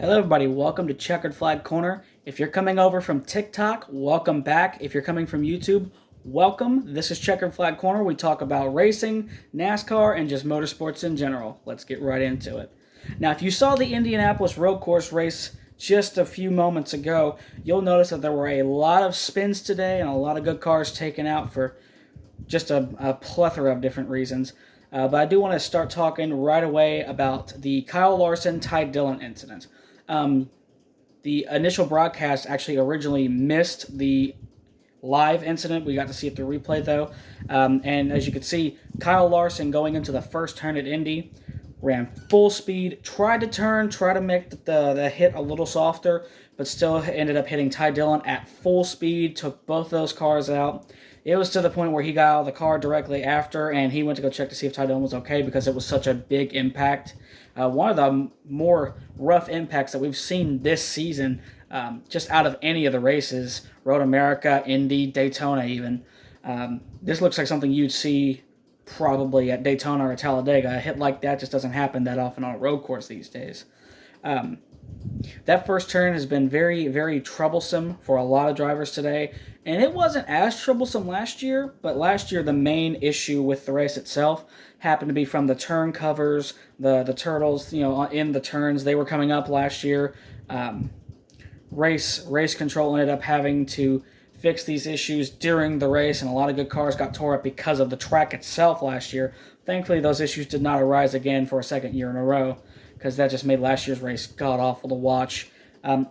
Hello, everybody. Welcome to Checkered Flag Corner. If you're coming over from TikTok, welcome back. If you're coming from YouTube, welcome. This is Checkered Flag Corner. We talk about racing, NASCAR, and just motorsports in general. Let's get right into it. Now, if you saw the Indianapolis road course race just a few moments ago, you'll notice that there were a lot of spins today and a lot of good cars taken out for just a plethora of different reasons. But I do want to start talking right away about the Kyle Larson-Ty Dillon incident. The initial broadcast actually originally missed the live incident. We got to see it through replay, though. And as you can see, Kyle Larson going into the first turn at Indy ran full speed, tried to turn, tried to make the hit a little softer, but still ended up hitting Ty Dillon at full speed, took both those cars out. It was to the point where he got out of the car directly after, and he went to go check to see if Ty Dillon was okay because it was such a big impact. One of the more rough impacts that we've seen this season, just out of any of the races, Road America, Indy, Daytona even. This looks like something you'd see probably at Daytona or Talladega. A hit like that just doesn't happen that often on a road course these days. That first turn has been very, very troublesome for a lot of drivers today, and it wasn't as troublesome last year, but last year the main issue with the race itself happened to be from the turn covers, the turtles, in the turns. They were coming up last year. Race control ended up having to fix these issues during the race, and a lot of good cars got tore up because of the track itself last year. Thankfully, those issues did not arise again for a second year in a row, because that just made last year's race god-awful to watch.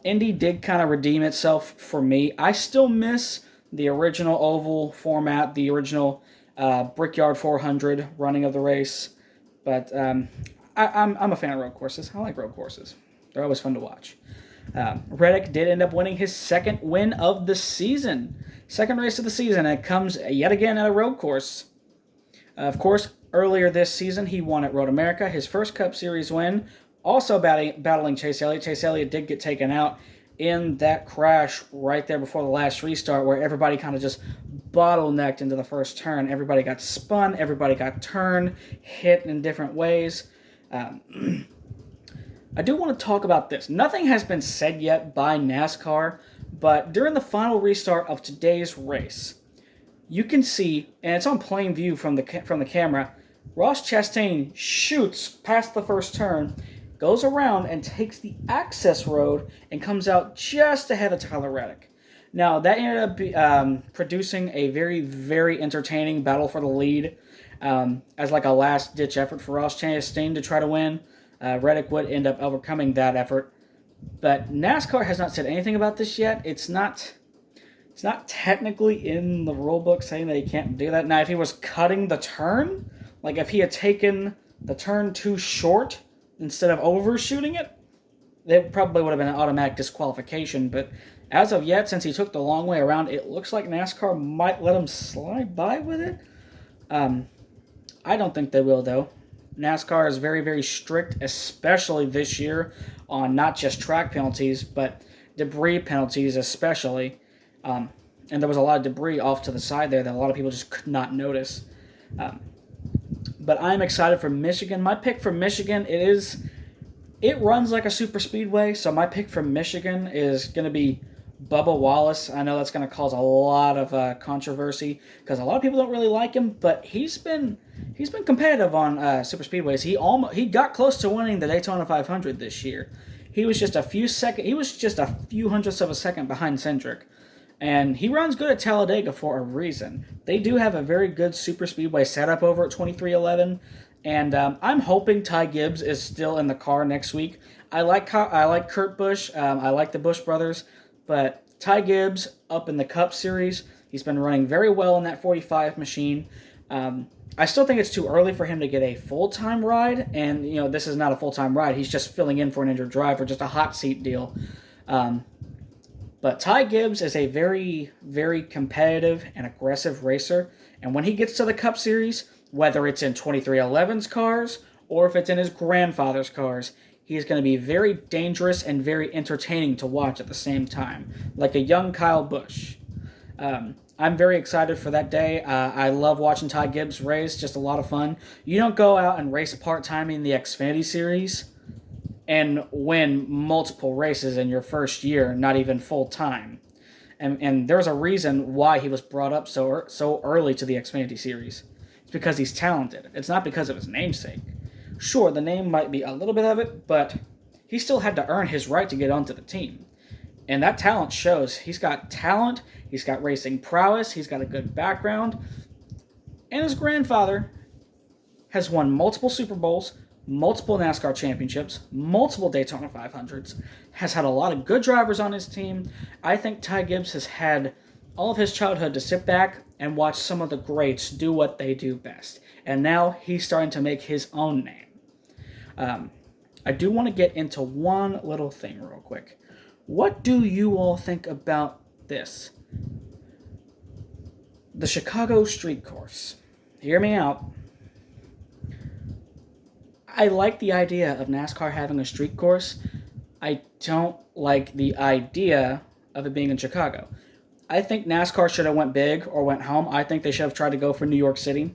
Indy did kind of redeem itself for me. I still miss the original oval format, the original Brickyard 400 running of the race, but I'm a fan of road courses. I like road courses. They're always fun to watch. Reddick did end up winning his second win of the season. Second race of the season, and it comes yet again at a road course. Of course, earlier this season, he won at Road America, his first Cup Series win, also battling Chase Elliott. Chase Elliott did get taken out in that crash right there before the last restart, where everybody kind of just bottlenecked into the first turn. Everybody got spun, everybody got turned, hit in different ways. I do want to talk about this. Nothing has been said yet by NASCAR, but during the final restart of today's race, you can see, and it's on plain view from the camera, Ross Chastain shoots past the first turn, goes around and takes the access road and comes out just ahead of Tyler Reddick. Now, that ended up producing a very, very entertaining battle for the lead as like a last-ditch effort for Ross Chastain to try to win. Reddick would end up overcoming that effort. But NASCAR has not said anything about this yet. It's not technically in the rule book saying that he can't do that. Now, if he was cutting the turn, like if he had taken the turn too short instead of overshooting it, that probably would have been an automatic disqualification. But as of yet, since he took the long way around, it looks like NASCAR might let him slide by with it. I don't think they will, though. NASCAR is very, very strict, especially this year, on not just track penalties, but debris penalties especially. And there was a lot of debris off to the side there that a lot of people just could not notice. But I'm excited for Michigan. My pick for Michigan, it runs like a super speedway, so my pick for Michigan is going to be Bubba Wallace. I know that's going to cause a lot of controversy because a lot of people don't really like him, but he's been competitive on super speedways. He got close to winning the Daytona 500 this year. He was just a few hundredths of a second behind Cindric. And he runs good at Talladega for a reason. They do have a very good super speedway setup over at 2311, and I'm hoping Ty Gibbs is still in the car next week. I like Kurt Busch. I like the Busch brothers, but Ty Gibbs up in the Cup Series, he's been running very well in that 45 machine. I still think it's too early for him to get a full-time ride, and this is not a full-time ride. He's just filling in for an injured driver, just a hot seat deal. But Ty Gibbs is a very, very competitive and aggressive racer. And when he gets to the Cup Series, whether it's in 2311's cars or if it's in his grandfather's cars, he's going to be very dangerous and very entertaining to watch at the same time, like a young Kyle Busch. I'm very excited for that day. I love watching Ty Gibbs race, just a lot of fun. You don't go out and race part-time in the Xfinity Series and win multiple races in your first year, not even full time. And there's a reason why he was brought up so early to the Xfinity Series. It's because he's talented. It's not because of his namesake. Sure, the name might be a little bit of it, but he still had to earn his right to get onto the team. And that talent shows. He's got talent, he's got racing prowess, he's got a good background, and his grandfather has won multiple Super Bowls, multiple NASCAR championships, multiple Daytona 500s, has had a lot of good drivers on his team. I think Ty Gibbs has had all of his childhood to sit back and watch some of the greats do what they do best. And now he's starting to make his own name. I do want to get into one little thing real quick. What do you all think about this? The Chicago Street Course. Hear me out. I like the idea of NASCAR having a street course. I don't like the idea of it being in Chicago. I think NASCAR should have went big or went home. I think they should have tried to go for New York City.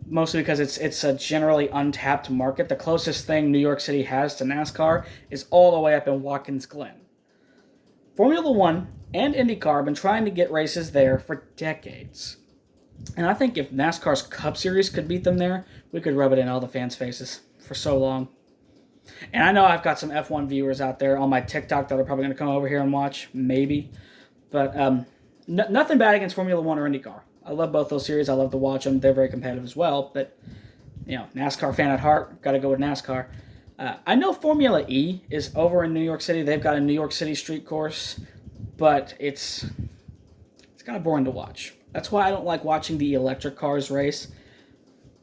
Mostly because it's a generally untapped market. The closest thing New York City has to NASCAR is all the way up in Watkins Glen. Formula One and IndyCar have been trying to get races there for decades. And I think if NASCAR's Cup Series could beat them there, we could rub it in all the fans' faces for so long. And I know I've got some F1 viewers out there on my TikTok that are probably going to come over here and watch, maybe. But nothing bad against Formula One or IndyCar. I love both those series. I love to watch them. They're very competitive as well. But, NASCAR fan at heart, got to go with NASCAR. I know Formula E is over in New York City. They've got a New York City street course, but it's kind of boring to watch. That's why I don't like watching the electric cars race.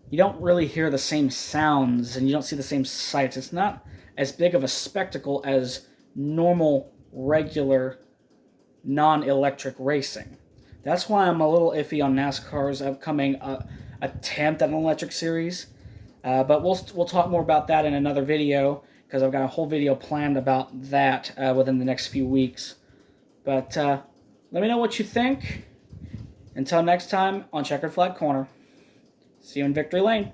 You don't really hear the same sounds, and you don't see the same sights. It's not as big of a spectacle as normal, regular, non-electric racing. That's why I'm a little iffy on NASCAR's upcoming attempt at an electric series. But we'll talk more about that in another video, because I've got a whole video planned about that within the next few weeks. But let me know what you think. Until next time on Checkered Flag Corner, see you in Victory Lane.